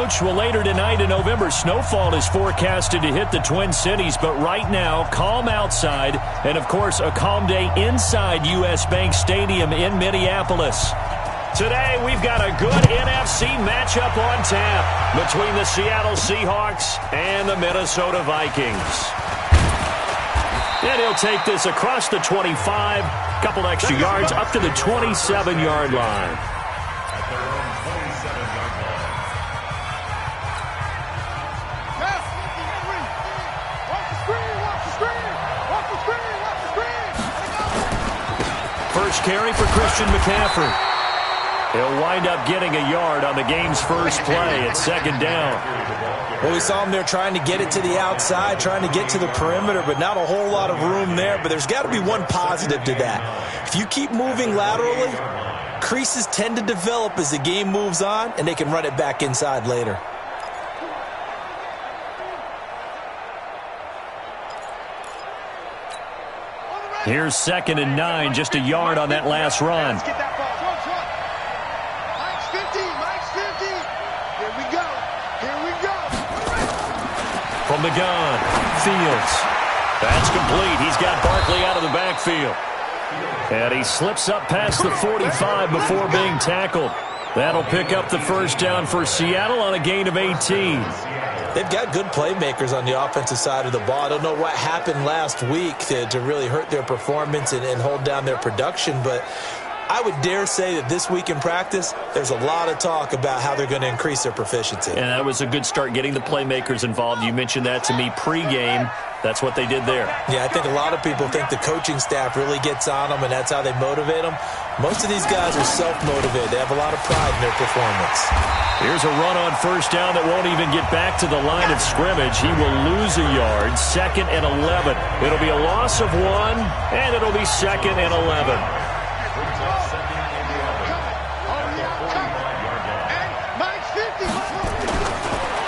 Coach. Well, later tonight, a November snowfall is forecasted to hit the Twin Cities, but right now, calm outside, and, of course, a calm day inside U.S. Bank Stadium in Minneapolis. Today, we've got a good NFC matchup on tap between the Seattle Seahawks and the Minnesota Vikings. And he'll take this across the 25, couple extra yards up to the 27-yard line. First carry for Christian McCaffrey. He'll wind up getting a yard on the game's first play at second down. Well, we saw him there trying to get it to the outside, trying to get to the perimeter, but not a whole lot of room there. But there's got to be one positive to that. If you keep moving laterally, creases tend to develop as the game moves on, and they can run it back inside later. Here's 2nd and 9, just a yard on that last run. From the gun, Fields. That's complete. He's got Barkley out of the backfield. And he slips up past the 45 before being tackled. That'll pick up the first down for Seattle on a gain of 18. They've got good playmakers on the offensive side of the ball. I don't know what happened last week to really hurt their performance and hold down their production, but I would dare say that this week in practice, there's a lot of talk about how they're going to increase their proficiency. And that was a good start getting the playmakers involved. You mentioned that to me pregame. That's what they did there. Yeah, I think a lot of people think the coaching staff really gets on them, and that's how they motivate them. Most of these guys are self-motivated. They have a lot of pride in their performance. Here's a run on first down that won't even get back to the line of scrimmage. He will lose a yard, 2nd and 11. It'll be a loss of 1, and it'll be 2nd and 11.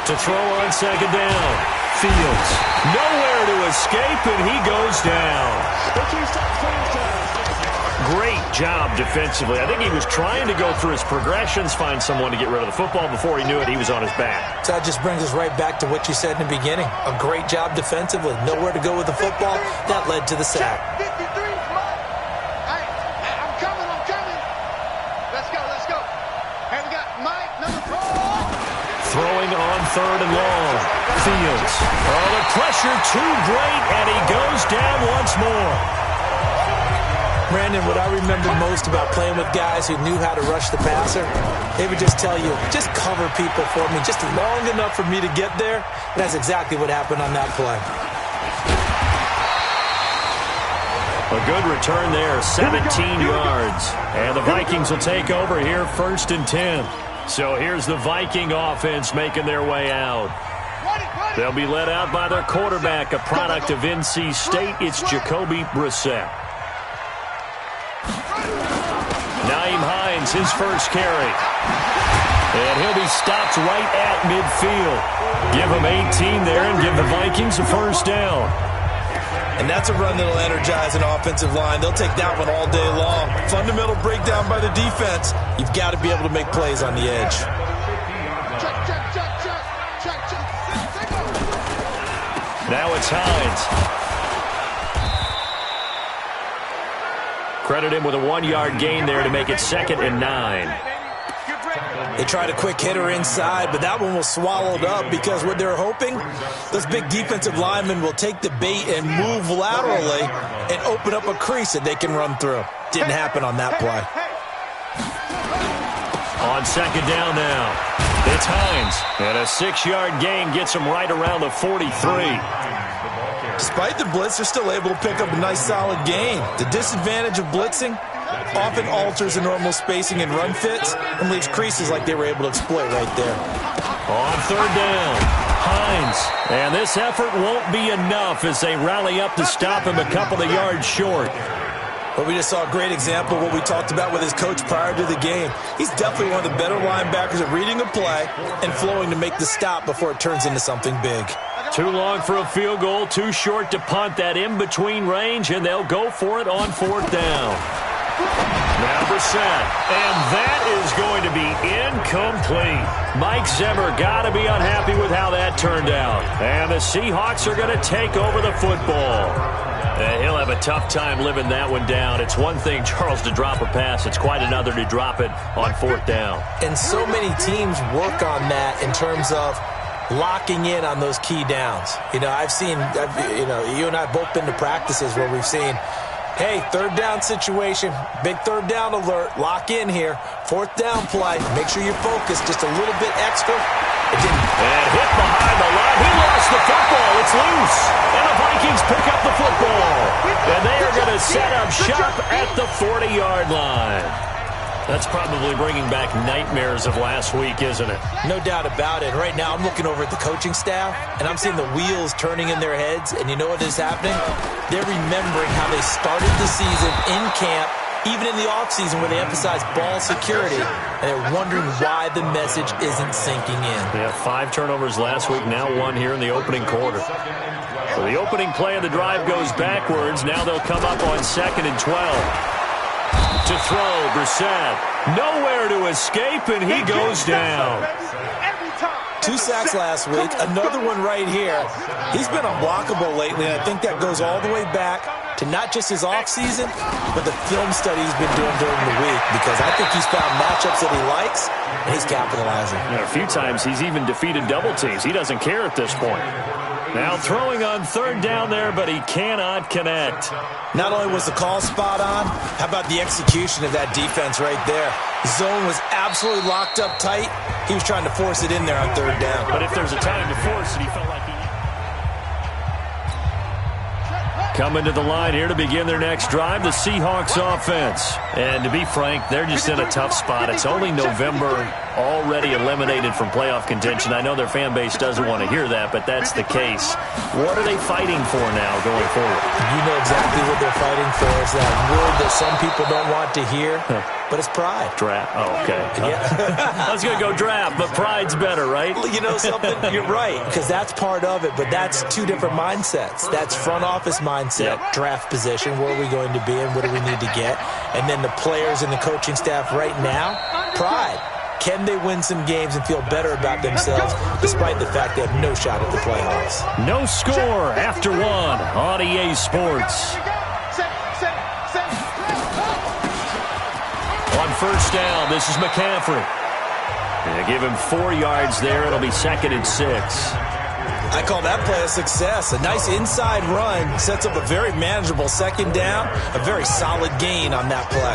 To throw on second down. Fields. Nowhere to escape, and he goes down. Great job defensively. I think he was trying to go through his progressions, find someone to get rid of the football. Before he knew it, he was on his back. So that just brings us right back to what you said in the beginning. A great job defensively. Nowhere to go with the football. That led to the sack. Throwing on 3rd and long. Fields. Oh, the pressure too great, and he goes down once more. Brandon, what I remember most about playing with guys who knew how to rush the passer, they would just tell you, just cover people for me, just long enough for me to get there. And that's exactly what happened on that play. A good return there, 17 yards. And the Vikings will take over here, 1st and 10. So here's the Viking offense making their way out. They'll be led out by their quarterback, a product of NC State. It's Jacoby Brissett. Nyheim Hines, his first carry. And he'll be stopped right at midfield. Give him 18 there and give the Vikings a first down. And that's a run that'll energize an offensive line. They'll take that one all day long. Fundamental breakdown by the defense. You've got to be able to make plays on the edge. Now it's Hines. Credit him with a 1-yard gain there to make it 2nd and 9. They tried a quick hitter inside, but that one was swallowed up because what they're hoping, those big defensive linemen will take the bait and move laterally and open up a crease that they can run through. Didn't happen on that play. On second down now, it's Hines. And a 6-yard gain gets him right around the 43. Despite the blitz, they're still able to pick up a nice solid gain. The disadvantage of blitzing often alters the normal spacing and run fits and leaves creases like they were able to exploit right there. On third down, Hines. And this effort won't be enough as they rally up to stop him a couple of yards short. But we just saw a great example of what we talked about with his coach prior to the game. He's definitely one of the better linebackers at reading a play and flowing to make the stop before it turns into something big. Too long for a field goal, too short to punt. That in-between range, and they'll go for it on fourth down. Now Brissett, and that is going to be incomplete. Mike Zimmer got to be unhappy with how that turned out. And the Seahawks are going to take over the football. He'll have a tough time living that one down. It's one thing, Charles, to drop a pass. It's quite another to drop it on fourth down. And so many teams work on that in terms of locking in on those key downs. You know, you and I have both been to practices where we've seen, hey, third down situation, big third down alert, lock in here. Fourth down play, make sure you're focused just a little bit extra. It didn't. And hit behind the line. He lost the football. It's loose. And the Vikings pick up the football. And they are going to set up shop at the 40-yard line. That's probably bringing back nightmares of last week, isn't it? No doubt about it. Right now, I'm looking over at the coaching staff, and I'm seeing the wheels turning in their heads. And you know what is happening? They're remembering how they started the season in camp, even in the offseason where they emphasized ball security, and they're wondering why the message isn't sinking in. They had 5 turnovers last week, now 1 here in the opening quarter. So the opening play of the drive goes backwards. Now they'll come up on 2nd and 12. To throw, Brissett. Nowhere to escape, and he goes down. 2 sacks last week, another one right here. He's been unblockable lately, and I think that goes all the way back to not just his offseason, but the film study he's been doing during the week, because I think he's found matchups that he likes, and he's capitalizing. You know, a few times he's even defeated double teams. He doesn't care at this point. Now throwing on 3rd down there, but he cannot connect. Not only was the call spot on, how about the execution of that defense right there? Zone was absolutely locked up tight. He was trying to force it in there on 3rd down. But if there's a time to force it, he felt like he... Coming to the line here to begin their next drive, the Seahawks offense. And to be frank, they're just in a tough spot. It's only November, already eliminated from playoff contention. I know their fan base doesn't want to hear that, but that's the case. What are they fighting for now going forward? You know exactly what they're fighting for. It's that word that some people don't want to hear, but it's pride. Draft. Oh, okay. Yeah. I was going to go draft, but pride's better, right? You know something? You're right, because that's part of it, but that's 2 different mindsets. That's front office mindset, draft position, where are we going to be and what do we need to get? And then the players and the coaching staff right now, pride. Can they win some games and feel better about themselves despite the fact they have no shot at the playoffs? No score after 1 on EA Sports. On 1st down, this is McCaffrey. They give him 4 yards there. It'll be 2nd and 6. I call that play a success. A nice inside run sets up a very manageable 2nd down, a very solid gain on that play.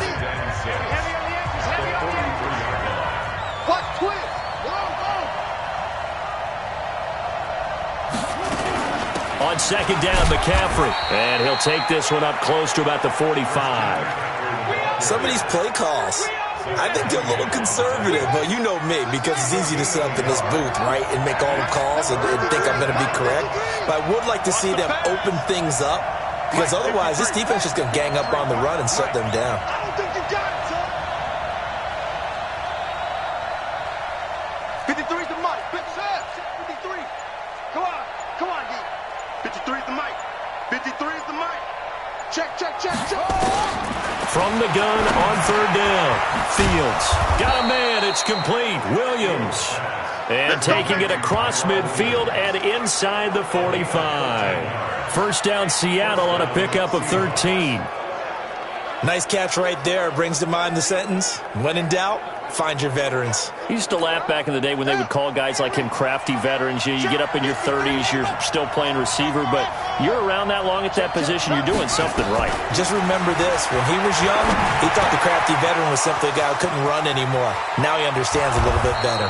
On 2nd down, McCaffrey. And he'll take this one up close to about the 45. Some of these play calls, I think they're a little conservative, but you know me, because it's easy to sit up in this booth, right, and make all the calls and think I'm going to be correct. But I would like to see them open things up, because otherwise this defense is going to gang up on the run and shut them down. I don't think you got it, son. 53's the mic. Big set. 53. Come on, D. 53's the mic. 53's the mic. Check. From the gun on 3rd down. Fields. Got a man. It's complete. Williams. And taking it across midfield and inside the 45. 1st down Seattle on a pickup of 13. Nice catch right there. Brings to mind the sentence, when in doubt, find your veterans. He used to laugh back in the day when they would call guys like him crafty veterans. You get up in your 30s, you're still playing receiver, but you're around that long at that position, you're doing something right. Just remember this. When he was young, he thought the crafty veteran was simply a guy who couldn't run anymore. Now he understands a little bit better.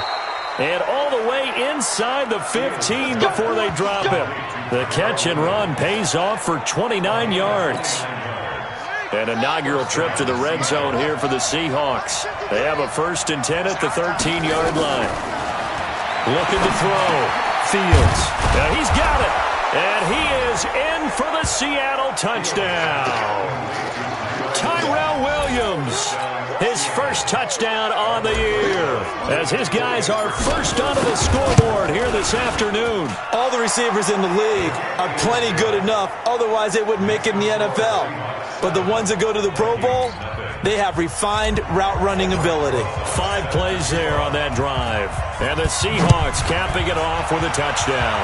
And all the way inside the 15 before they drop him. The catch and run pays off for 29 yards. An inaugural trip to the red zone here for the Seahawks. They have a 1st and 10 at the 13-yard line. Looking to throw. Fields. Now he's got it. And he is in for the Seattle touchdown. Tyrell Williams. His first touchdown on the year. As his guys are first onto the scoreboard here this afternoon. All the receivers in the league are plenty good enough. Otherwise, they wouldn't make it in the NFL. But the ones that go to the Pro Bowl, They have refined route running ability. 5 plays there on that drive. And the Seahawks capping it off with a touchdown.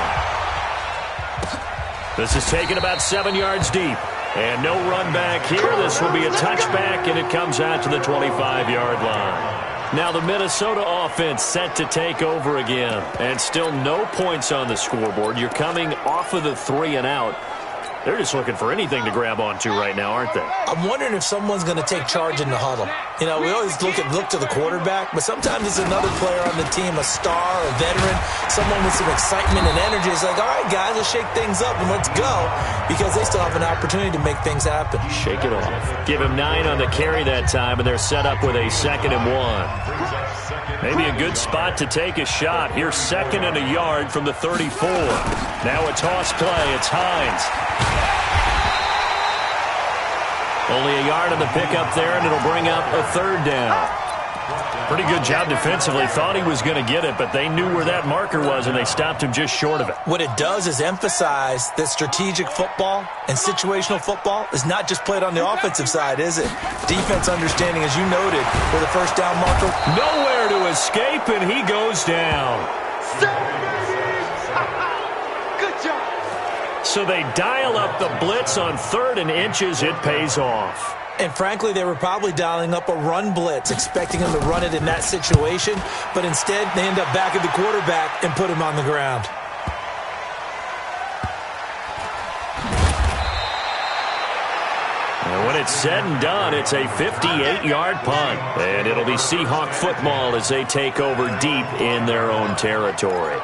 This is taken about 7 yards deep. And no run back here. This will be a touchback, and it comes out to the 25-yard line. Now the Minnesota offense set to take over again. And still no points on the scoreboard. You're coming off of the 3 and out. They're just looking for anything to grab onto right now, aren't they? I'm wondering if someone's going to take charge in the huddle. You know, we always look to the quarterback, but sometimes it's another player on the team, a star, a veteran, someone with some excitement and energy. It's like, all right, guys, let's shake things up and let's go, because they still have an opportunity to make things happen. Shake it off. Give him 9 on the carry that time, and they're set up with a 2nd and 1. Maybe a good spot to take a shot. Here's 2nd and a yard from the 34. Now a toss play. It's Hines. Only a yard on the pickup there, and it'll bring up a 3rd down. Pretty good job defensively. Thought he was going to get it, but they knew where that marker was, and they stopped him just short of it. What it does is emphasize that strategic football and situational football is not just played on the offensive side, is it? Defense understanding, as you noted, with a 1st down marker. Nowhere to escape, and he goes down. Good job. So they dial up the blitz on 3rd and inches. It pays off. And frankly, they were probably dialing up a run blitz, expecting him to run it in that situation. But instead, they end up back at the quarterback and put him on the ground. And when it's said and done, it's a 58-yard punt. And it'll be Seahawk football as they take over deep in their own territory.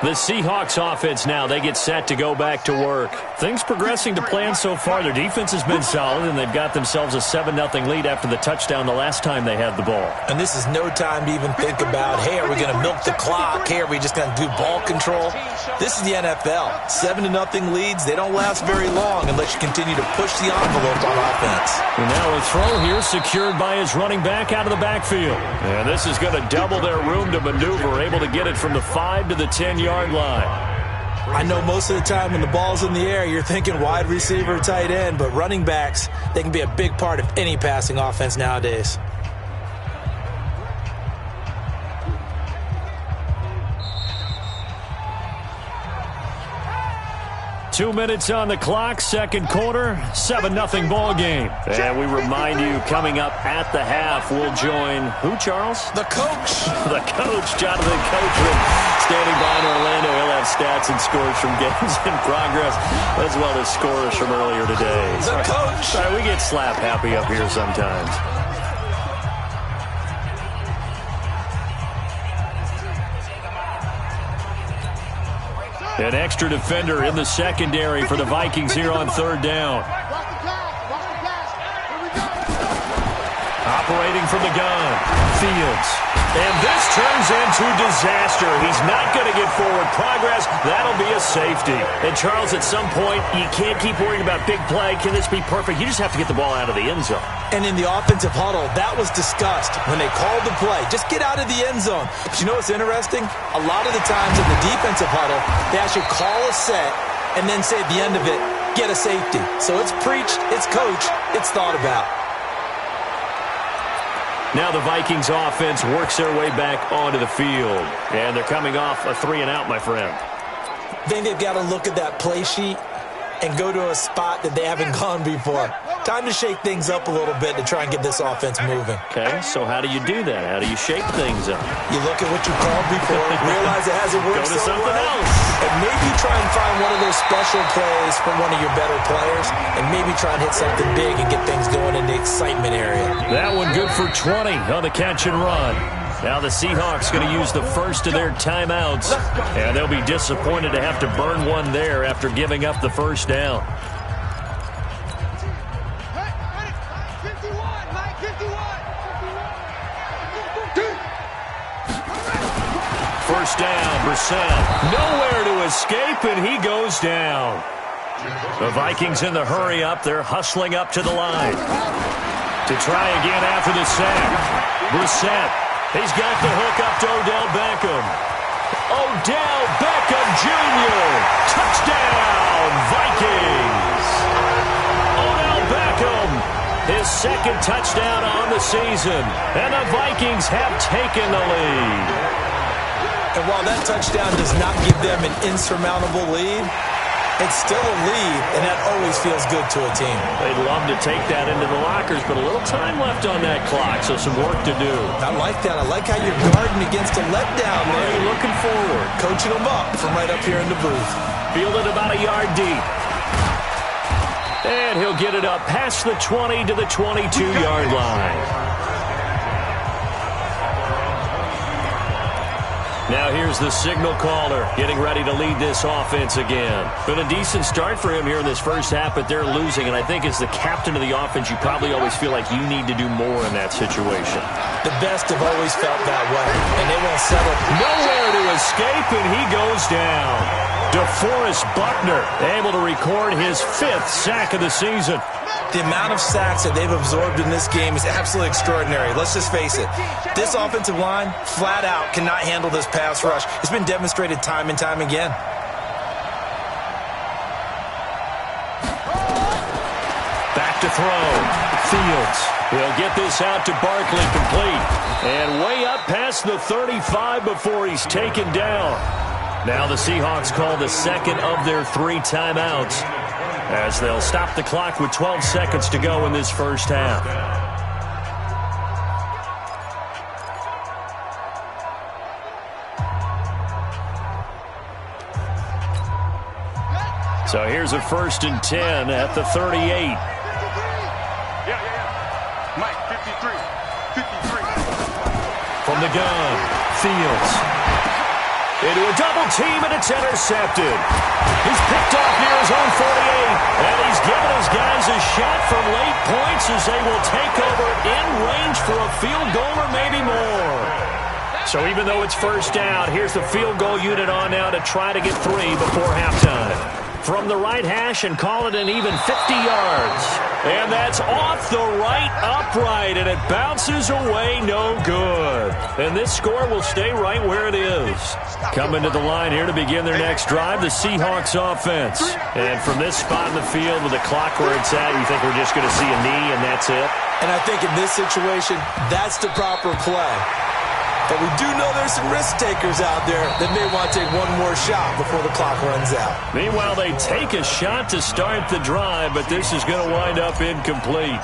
The Seahawks offense now, they get set to go back to work. Things progressing to plan so far. Their defense has been solid, and they've got themselves a 7-0 lead after the touchdown the last time they had the ball. And this is no time to even think about, hey, are we going to milk the clock? Hey, are we just going to do ball control? This is the NFL. 7-0 leads, they don't last very long unless you continue to push the envelope on offense. And now a throw here secured by his running back out of the backfield. And this is going to double their room to maneuver, able to get it from the 5 to the 10-yard line. I know most of the time when the ball's in the air, you're thinking wide receiver, tight end, but running backs, they can be a big part of any passing offense nowadays. 2 minutes on the clock, 2nd quarter, 7-0 ball game. And we remind you, coming up at the half, we'll join who, Charles? The coach. The coach, Jonathan Coachman, standing by in Orlando. He'll have stats and scores from games in progress, as well as scores from earlier today. The coach. Sorry, we get slap happy up here sometimes. An extra defender in the secondary for the Vikings here on 3rd down. Operating from the gun, Fields. And this turns into disaster. He's not going to get forward progress. That'll be a safety. And, Charles, at some point, you can't keep worrying about big play. Can this be perfect? You just have to get the ball out of the end zone. And in the offensive huddle, that was discussed when they called the play. Just get out of the end zone. But you know what's interesting? A lot of the times in the defensive huddle, they actually call a set and then say at the end of it, get a safety. So it's preached, it's coached, it's thought about. Now the Vikings offense works their way back onto the field. And they're coming off a 3 and out, my friend. I think they've got to look at that play sheet and go to a spot that they haven't gone before. Time to shake things up a little bit to try and get this offense moving. Okay, so how do you do that? How do you shake things up? You look at what you called before, realize it hasn't worked Go to so something well, else. and maybe try and find one of those special plays from one of your better players, and maybe try and hit something big and get things going in the excitement area. That one good for 20 on the catch and run. Now the Seahawks going to use the first of their timeouts, and they'll be disappointed to have to burn one there after giving up the first down. First down, Brissett. Nowhere to escape, and he goes down. The Vikings in the hurry up. They're hustling up to the line. To try again after the sack. Brissett. He's got the hook up to Odell Beckham. Odell Beckham Jr. Touchdown, Vikings. Odell Beckham, his second touchdown on the season. And the Vikings have taken the lead. And while that touchdown does not give them an insurmountable lead, it's still a lead, and that always feels good to a team. They'd love to take that into the lockers, but a little time left on that clock, so some work to do. I like that. I like how you're guarding against a letdown, man. You're looking forward. Coaching them up from right up here in the booth. Fielded about a yard deep. And he'll get it up past the 20 to the 22-yard line. Now here's the signal caller getting ready to lead this offense again. Been a decent start for him here in this first half, but they're losing. And I think as the captain of the offense, you probably always feel like you need to do more in that situation. The best have always felt that way, and they won't settle. Nowhere to escape, and he goes down. DeForest Buckner able to record his 5th sack of the season. The amount of sacks that they've absorbed in this game is absolutely extraordinary. Let's just face it. This offensive line, flat out, cannot handle this pass rush. It's been demonstrated time and time again. Back to throw. Fields. He'll get this out to Barkley, complete. And way up past the 35 before he's taken down. Now the Seahawks call the second of their 3 timeouts, as they'll stop the clock with 12 seconds to go in this first half. So here's a 1st and 10 at the 38. Mike, 53. From the gun, Fields. Into a double team, and it's intercepted. He's picked off near his own 48, and he's given his guys a shot for late points as they will take over in range for a field goal or maybe more. So even though it's first down, here's the field goal unit on now to try to get 3 before halftime. From the right hash and call it an even 50 yards. And that's off the right upright, and it bounces away no good. And this score will stay right where it is. Coming to the line here to begin their next drive, the Seahawks offense. And from this spot in the field with the clock where it's at, you think we're just going to see a knee and that's it? And I think in this situation, that's the proper play. But we do know there's some risk takers out there that may want to take one more shot before the clock runs out. Meanwhile, they take a shot to start the drive, but this is going to wind up incomplete.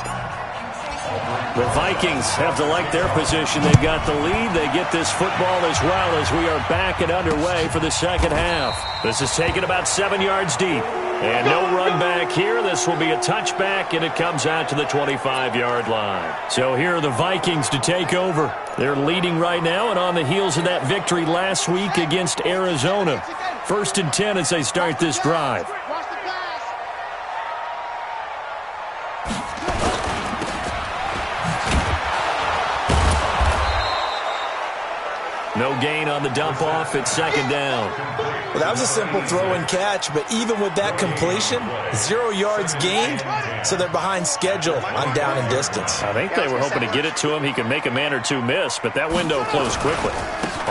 The Vikings have to like their position. They've got the lead. They get this football as well as we are back and underway for the second half. This is taken about 7 yards deep. And no run back here. This will be a touchback, and it comes out to the 25-yard line. So here are the Vikings to take over. They're leading right now, and on the heels of that victory last week against Arizona. 1st and 10 as they start this drive. No gain on the dump off. It's 2nd down. Well, that was a simple throw and catch, but even with that completion, 0 yards gained, so they're behind schedule on down and distance. I think they were hoping to get it to him. He could make a man or two miss, but that window closed quickly.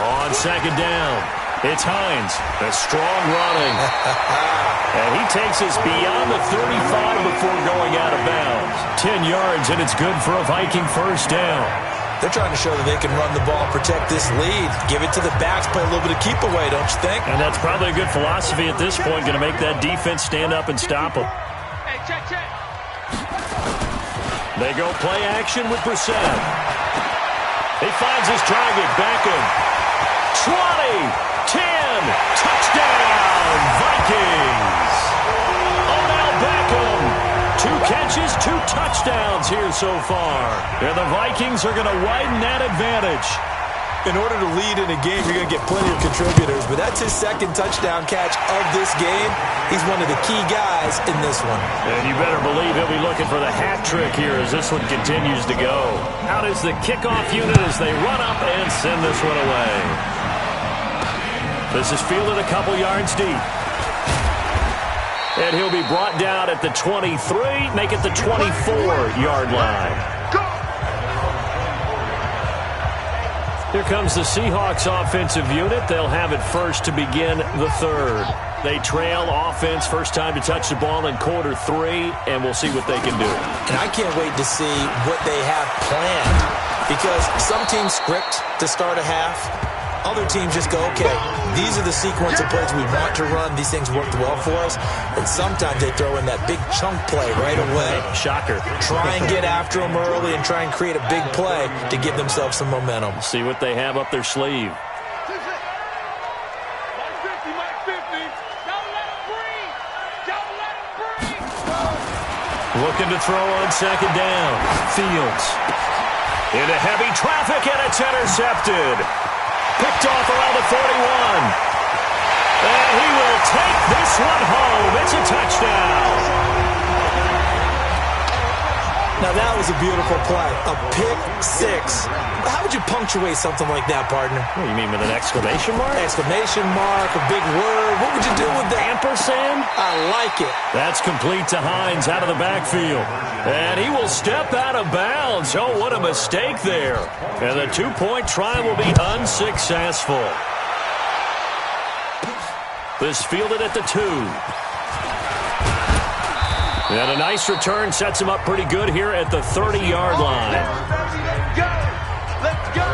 On 2nd down, it's Hines. A strong running. And he takes us beyond the 35 before going out of bounds. 10 yards, and it's good for a Viking 1st down. They're trying to show that they can run the ball, protect this lead, give it to the backs, play a little bit of keep away, don't you think? And that's probably a good philosophy at this point, going to make that defense stand up and stop them. Hey, check. They go play action with Brissett. He finds his target, Beckham. 20, 10, touchdown, Vikings. Odell Beckham. 2 catches, 2 touchdowns here so far. And the Vikings are going to widen that advantage. In order to lead in a game, you're going to get plenty of contributors, but that's his 2nd touchdown catch of this game. He's one of the key guys in this one. And you better believe he'll be looking for the hat trick here as this one continues to go. Out is the kickoff unit as they run up and send this one away. This is fielded a couple yards deep. And he'll be brought down at the 23, make it the 24-yard line. Here comes the Seahawks offensive unit. They'll have it first to begin the third. They trail offense, first time to touch the ball in quarter 3, and we'll see what they can do. And I can't wait to see what they have planned, because some teams script to start a half. Other teams just go, okay, these are the sequence of plays we want to run. These things worked well for us. And sometimes they throw in that big chunk play right away. Shocker. Try and get after them early and try and create a big play to give themselves some momentum. See what they have up their sleeve. Looking to throw on second down. Fields. Into heavy traffic, and it's intercepted. Picked off around the 41. And he will take this one home. It's a touchdown. Now, that was a beautiful play. A pick 6. How would you punctuate something like that, partner? What do you mean, with an exclamation mark? Exclamation mark, a big word. What would you do with that? Ampersand? I like it. That's complete to Hines out of the backfield. And he will step out of bounds. Oh, what a mistake there. And the 2-point try will be unsuccessful. This fielded at the 2. And a nice return sets him up pretty good here at the 30-yard line. Let's go.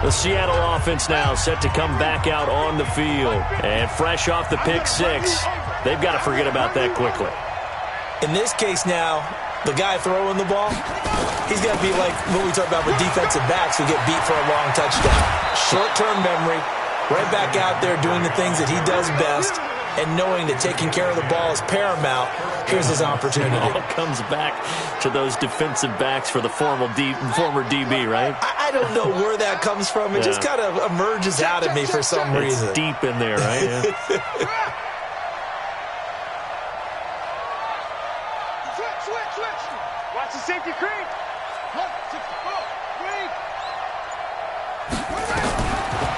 The Seattle offense now set to come back out on the field. And fresh off the pick 6, they've got to forget about that quickly. In this case now, the guy throwing the ball, he's got to be like what we talk about with defensive backs who get beat for a long touchdown. Short-term memory, right back out there doing the things that he does best, and knowing that taking care of the ball is paramount. Here's his opportunity. It all comes back to those defensive backs for the former DB, right? I don't know where that comes from. It just kind of emerges out of me for some reason. It's deep in there, right? Yeah. Switch. Watch the safety creep.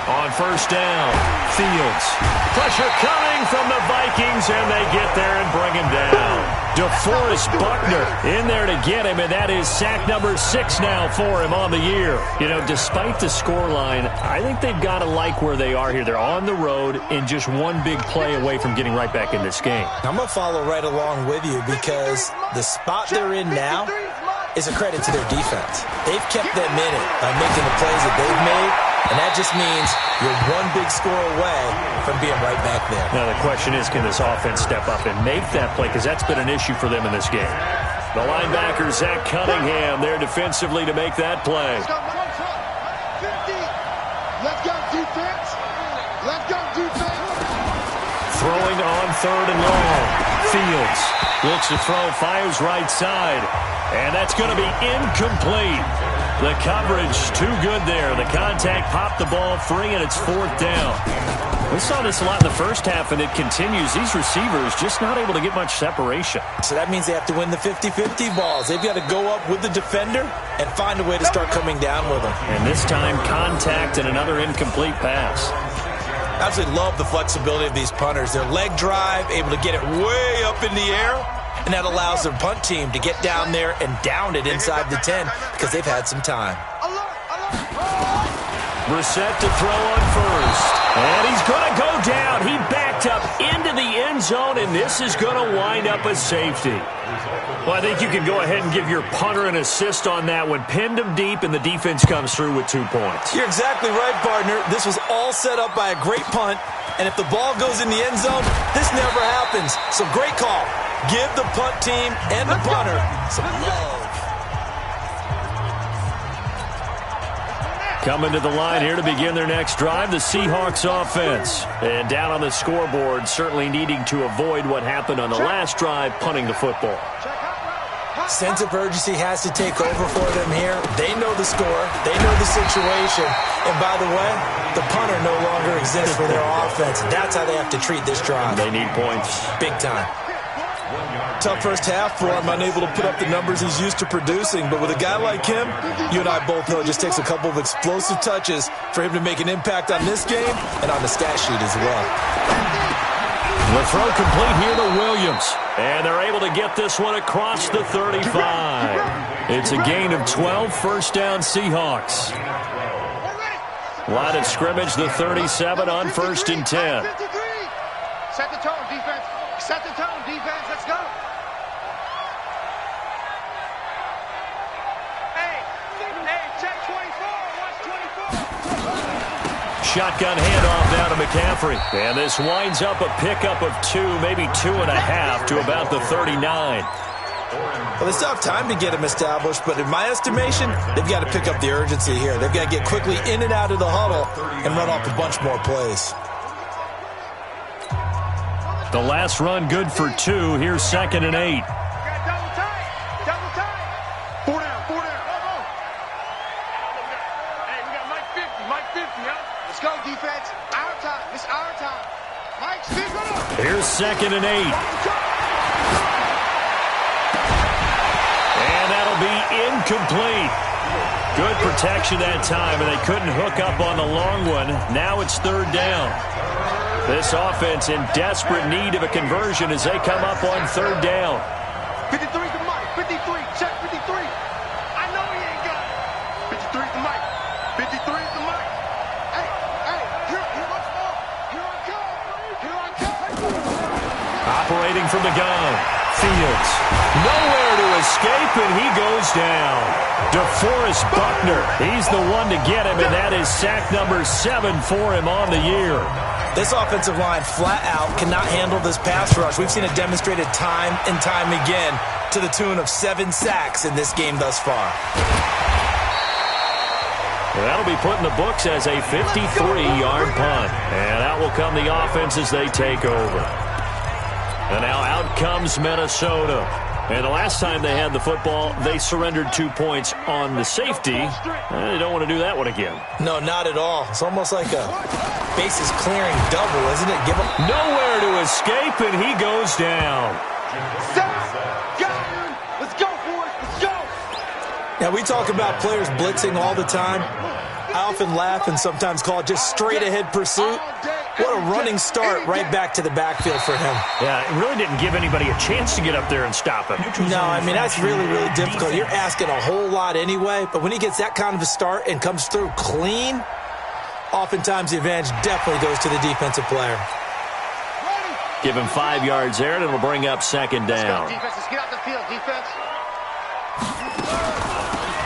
On first down, Fields. Pressure coming from the Vikings, and they get there and bring him down. DeForest Buckner in there to get him, and that is sack number 6 now for him on the year. You know, despite the scoreline, I think they've got to like where they are here. They're on the road and just one big play away from getting right back in this game. I'm going to follow right along with you, because the spot they're in now is a credit to their defense. They've kept them in it by making the plays that they've made. And that just means you're one big score away from being right back there. Now the question is, can this offense step up and make that play? Because that's been an issue for them in this game. The linebacker, Zach Cunningham, there defensively to make that play. Let's go, defense. Let's go, defense. Throwing on third and long. Fields looks to throw, fires right side. And that's going to be incomplete. The coverage too good there. The contact popped the ball free, and it's 4th down. We saw this a lot in the first half, and it continues. These receivers just not able to get much separation. So that means they have to win the 50-50 balls. They've got to go up with the defender and find a way to start coming down with them. And this time, contact and another incomplete pass. I absolutely love the flexibility of these punters. Their leg drive, able to get it way up in the air, and that allows their punt team to get down there and down it inside the 10 because they've had some time. Brissett to throw on first. And he's going to go down. He backed up into the end zone, and this is going to wind up a safety. Well, I think you can go ahead and give your punter an assist on that one. Pinned him deep, and the defense comes through with 2 points. You're exactly right, partner. This was all set up by a great punt, and if the ball goes in the end zone, this never happens. So great call. Give the punt team and the punter some love. Coming to the line here to begin their next drive, the Seahawks offense. And down on the scoreboard, certainly needing to avoid what happened on the last drive, punting the football. Sense of urgency has to take over for them here. They know the score. They know the situation. And by the way, the punter no longer exists for their offense. That's how they have to treat this drive. They need points. Big time. Tough first half for him, unable to put up the numbers he's used to producing. But with a guy like him, you and I both know it just takes a couple of explosive touches for him to make an impact on this game and on the stat sheet as well. The throw complete here to Williams. And they're able to get this one across the 35. It's a gain of 12, first down Seahawks. Line of scrimmage, the 37 on 1st and 10. Set the tone, defense. Set the tone, defense. Let's go. Hey, check 24. Watch 24. Shotgun handoff down to McCaffrey. And this winds up a pickup of 2, maybe 2.5 to about the 39. Well, they still have time to get him established, but in my estimation, they've got to pick up the urgency here. They've got to get quickly in and out of the huddle and run off a bunch more plays. The last run good for 2. Here's 2nd and 8. Double tight. Double tight. 4 down. Hey, we got Mike 50, huh? Let's go, defense. Our time. It's our time. Mike, speak it up. Here's 2nd and 8. And that'll be incomplete. Good protection that time, and they couldn't hook up on the long one. Now it's 3rd down. This offense in desperate need of a conversion as they come up on 3rd down. 53 to Mike. 53. Check 53. I know he ain't got it. 53 to Mike. 53 to Mike. Hey, here I come. Operating from the gun. Fields. Nowhere to escape, and he goes down. DeForest Buckner. He's the one to get him, and that is sack number 7 for him on the year. This offensive line flat out cannot handle this pass rush. We've seen it demonstrated time and time again to the tune of 7 sacks in this game thus far. Well, that'll be put in the books as a 53-yard punt. And out will come the offense as they take over. And now out comes Minnesota. And the last time they had the football, they surrendered 2 points on the safety. They don't want to do that one again. No, not at all. It's almost like a bases clearing double, isn't it? Give him nowhere to escape, and he goes down. Let's go, boys. Let's go. Now, we talk about players blitzing all the time. I often laugh and sometimes call it just straight-ahead pursuit. What a running start right back to the backfield for him. Yeah, it really didn't give anybody a chance to get up there and stop him. No, I mean, that's really, really difficult. You're asking a whole lot anyway, but when he gets that kind of a start and comes through clean, oftentimes the advantage definitely goes to the defensive player. Give him 5 yards there, and it'll bring up 2nd down. Let's go, defense. Let's get out the field, defense.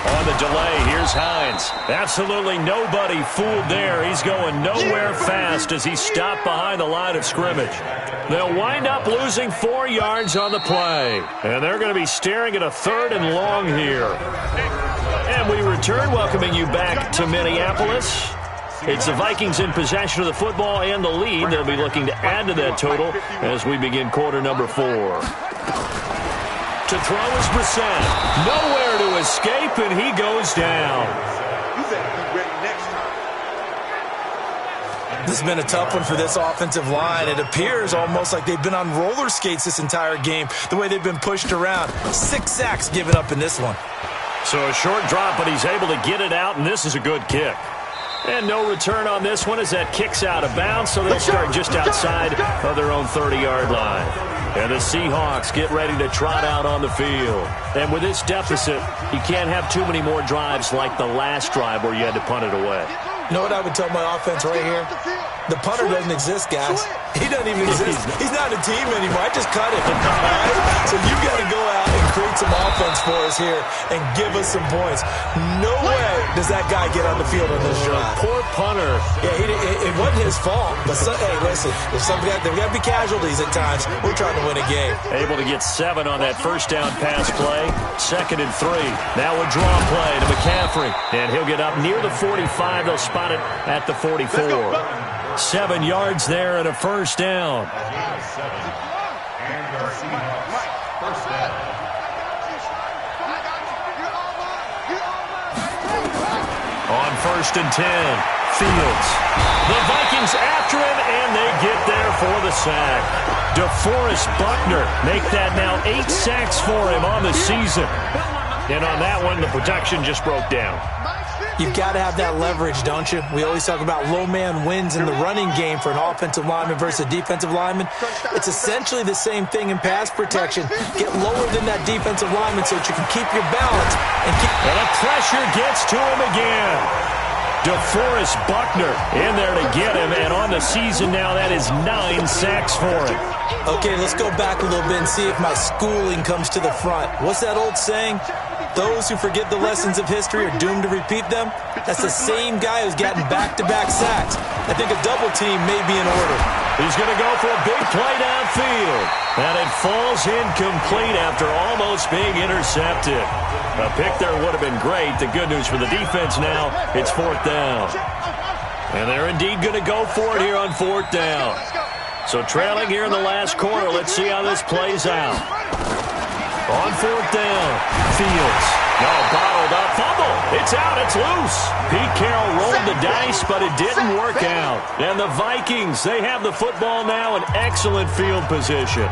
On the delay, here's Hines. Absolutely nobody fooled there. He's going nowhere fast as he's stopped behind the line of scrimmage. They'll wind up losing 4 yards on the play. And they're going to be staring at a 3rd and long here. And we return, welcoming you back to Minneapolis. It's the Vikings in possession of the football and the lead. They'll be looking to add to that total as we begin quarter number 4. To throw is Brissett. Nowhere to escape, and he goes down. This has been a tough one for this offensive line. It appears almost like they've been on roller skates this entire game, the way they've been pushed around. 6 sacks given up in this one. So a short drop, but he's able to get it out, and this is a good kick. And no return on this one as that kicks out of bounds, so they'll start just outside of their own 30-yard line. And the Seahawks get ready to trot out on the field. And with this deficit, you can't have too many more drives like the last drive where you had to punt it away. You know what I would tell my offense right here? The punter doesn't exist, guys. He doesn't even exist. He's not a team anymore. I just cut him. All right? So you got to go out and create some offense for us here and give us some points. No way does that guy get on the field on this drive. Poor punter. Yeah, it wasn't his fault. But, hey, listen, there's got to be casualties at times. We're trying to win a game. Able to get 7 on that first down pass play. 2nd and 3. Now a draw play to McCaffrey. And he'll get up near the 45. They'll spot it at the 44. 7 yards there and a first down. On 1st and 10, Fields. The Vikings after him, and they get there for the sack. DeForest Buckner make that now 8 sacks for him on the season. And on that one, the production just broke down. You've got to have that leverage, don't you? We always talk about low man wins in the running game for an offensive lineman versus a defensive lineman. It's essentially the same thing in pass protection. Get lower than that defensive lineman so that you can keep your balance. And the pressure gets to him again. DeForest Buckner in there to get him, and on the season now, that is 9 sacks for him. Okay, let's go back a little bit and see if my schooling comes to the front. What's that old saying? Those who forget the lessons of history are doomed to repeat them. That's the same guy who's gotten back-to-back sacks. I think a double team may be in order. He's going to go for a big play downfield. And it falls incomplete after almost being intercepted. A pick there would have been great. The good news for the defense now, it's 4th down. And they're indeed going to go for it here on 4th down. So trailing here in the last quarter, let's see how this plays out. On 4th down, Fields. No, bottled up, fumble. It's out, it's loose. Pete Carroll rolled the dice, but it didn't work out. And the Vikings, they have the football now in excellent field position.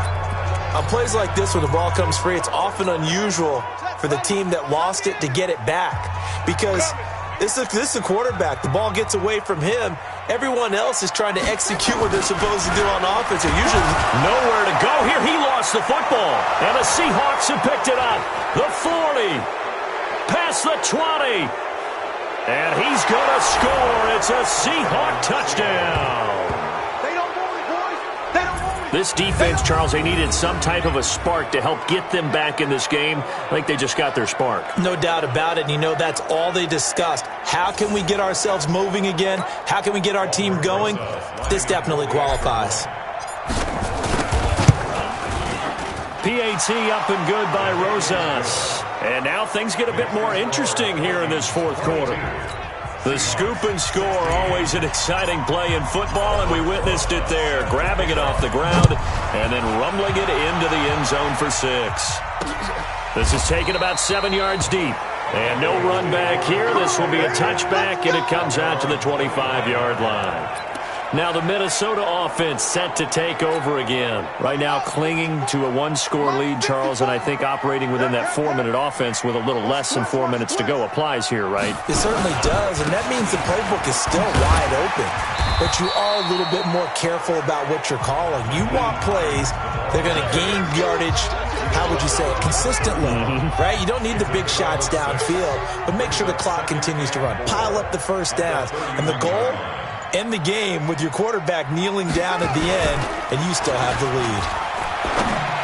On plays like this, when the ball comes free, it's often unusual for the team that lost it to get it back. Because this is a quarterback. The ball gets away from him. Everyone else is trying to execute what they're supposed to do on offense. They're usually nowhere to go. Here he lost the football. And the Seahawks have picked it up. The 40. Past the 20. And he's going to score. It's a Seahawk touchdown. This defense, Charles, they needed some type of a spark to help get them back in this game. I think they just got their spark. No doubt about it. And you know, that's all they discussed. How can we get ourselves moving again? How can we get our team going? This definitely qualifies. PAT up and good by Rosas. And now things get a bit more interesting here in this 4th quarter. The scoop and score, always an exciting play in football, and we witnessed it there, grabbing it off the ground and then rumbling it into the end zone for 6. This is taken about 7 yards deep, and no run back here. This will be a touchback, and it comes out to the 25-yard line. Now the Minnesota offense set to take over again. Right now clinging to a 1-score lead, Charles, and I think operating within that 4-minute offense with a little less than 4 minutes to go applies here, right? It certainly does, and that means the playbook is still wide open. But you are a little bit more careful about what you're calling. You want plays that are going to gain yardage, how would you say it, consistently, right? You don't need the big shots downfield, but make sure the clock continues to run. Pile up the first downs, and the goal, end the game with your quarterback kneeling down at the end, and you still have the lead.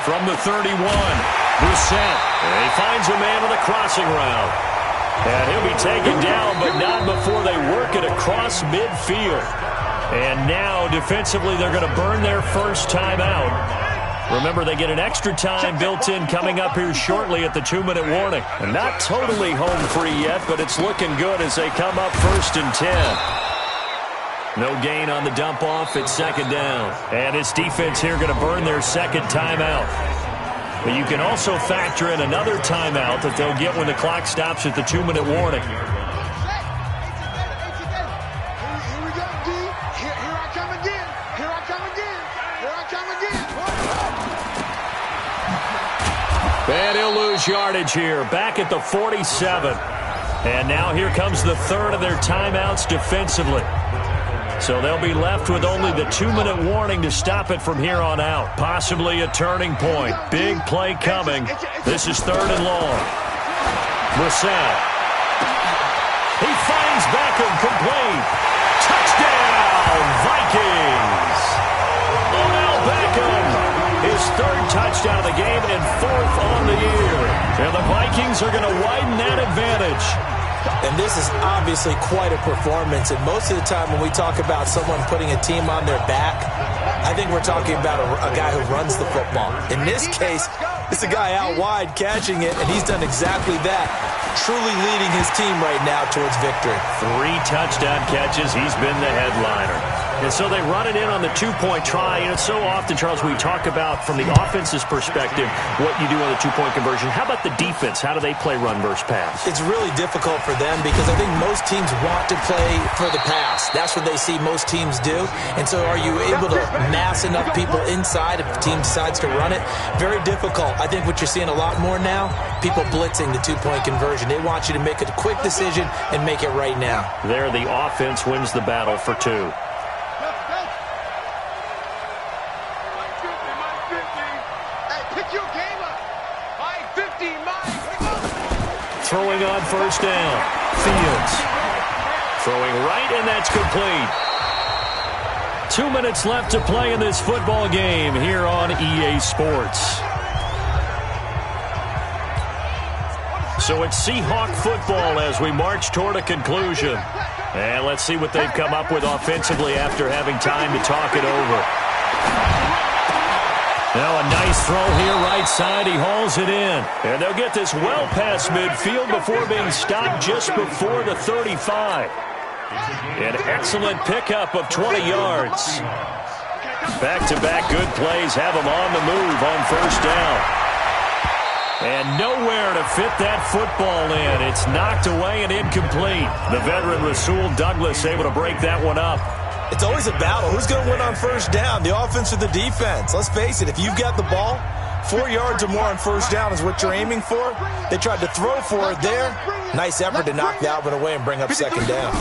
From the 31, Brissett. And he finds a man with a crossing route. And he'll be taken down, but not before they work it across midfield. And now, defensively, they're going to burn their first timeout. Remember, they get an extra time built in coming up here shortly at the 2-minute warning. And not totally home free yet, but it's looking good as they come up 1st and 10. No gain on the dump off. It's 2nd down. And this defense here going to burn their 2nd timeout. But you can also factor in another timeout that they'll get when the clock stops at the 2-minute warning. Here we go, D. Here I come again. Here I come again. Here I come again. And he'll lose yardage here. Back at the 47. And now here comes the 3rd of their timeouts defensively. So they'll be left with only the 2-minute warning to stop it from here on out. Possibly a turning point. Big play coming. This is 3rd and long. Brissett. He finds Beckham complete. Touchdown, Vikings. Odell Beckham. His 3rd touchdown of the game and 4th on the year. And the Vikings are going to widen that advantage. And this is obviously quite a performance. And most of the time when we talk about someone putting a team on their back, I think we're talking about a guy who runs the football. In this case, it's a guy out wide catching it, and he's done exactly that, truly leading his team right now towards victory. 3 touchdown catches. He's been the headliner. And so they run it in on the two-point try. And it's so often, Charles, we talk about from the offense's perspective what you do on the two-point conversion. How about the defense? How do they play run versus pass? It's really difficult for them because I think most teams want to play for the pass. That's what they see most teams do. And so are you able to mass enough people inside if the team decides to run it? Very difficult. I think what you're seeing a lot more now, people blitzing the two-point conversion. They want you to make a quick decision and make it right now. There, the offense wins the battle for two. Throwing on first down. Fields. Throwing right, and that's complete. 2 minutes left to play in this football game here on EA Sports. So it's Seahawk football as we march toward a conclusion. And let's see what they've come up with offensively after having time to talk it over. Now a nice throw here right side. He hauls it in. And they'll get this well past midfield before being stopped just before the 35. An excellent pickup of 20 yards. Back-to-back good plays have him on the move on first down. And nowhere to fit that football in. It's knocked away and incomplete. The veteran Rasul Douglas able to break that one up. It's always a battle. Who's going to win on first down, the offense or the defense? Let's face it, if you've got the ball, 4 yards or more on first down is what you're aiming for. They tried to throw for it there. Nice effort to knock that one away and bring up second down.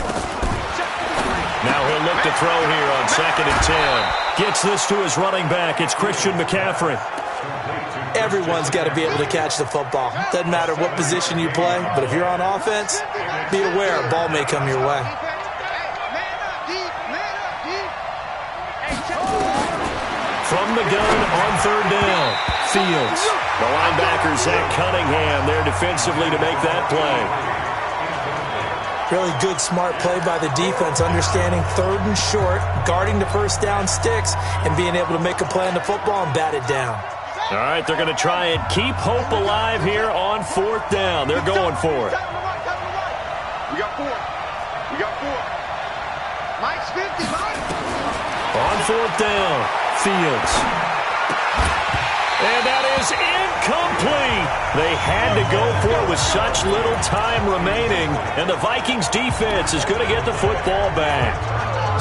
Now he'll look to throw here on 2nd and 10. Gets this to his running back. It's Christian McCaffrey. Everyone's got to be able to catch the football. Doesn't matter what position you play, but if you're on offense, be aware a ball may come your way. From the gun on third down. Fields. The linebacker, Zach Cunningham, there defensively to make that play. Really good, smart play by the defense, understanding third and short, guarding the first down sticks, and being able to make a play on the football and bat it down. All right, they're going to try and keep hope alive here on fourth down. They're going for it. We got four. We got four. Mike's 50, Mike. On fourth down, Fields. And that is incomplete. They had to go for it with such little time remaining, and the Vikings defense is going to get the football back.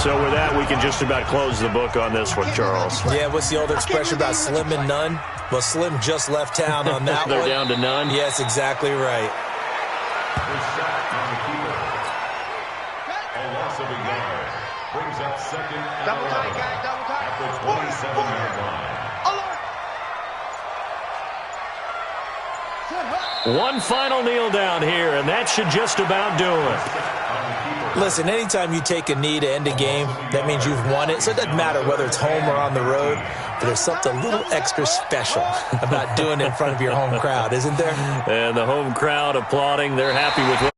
So with that, we can just about close the book on this one, Charles. Yeah, what's the old expression about slim and none? Well, Slim just left town on that They're one. down to none? Yes, exactly right. A loss of a yard brings up second and Double 11 tight, guys, double tight. at the 27-yard line. One final kneel down here, and that should just about do it. Listen, anytime you take a knee to end a game, that means you've won it. So it doesn't matter whether it's home or on the road, but there's something a little extra special about doing it in front of your home crowd, isn't there? And the home crowd applauding. They're happy with what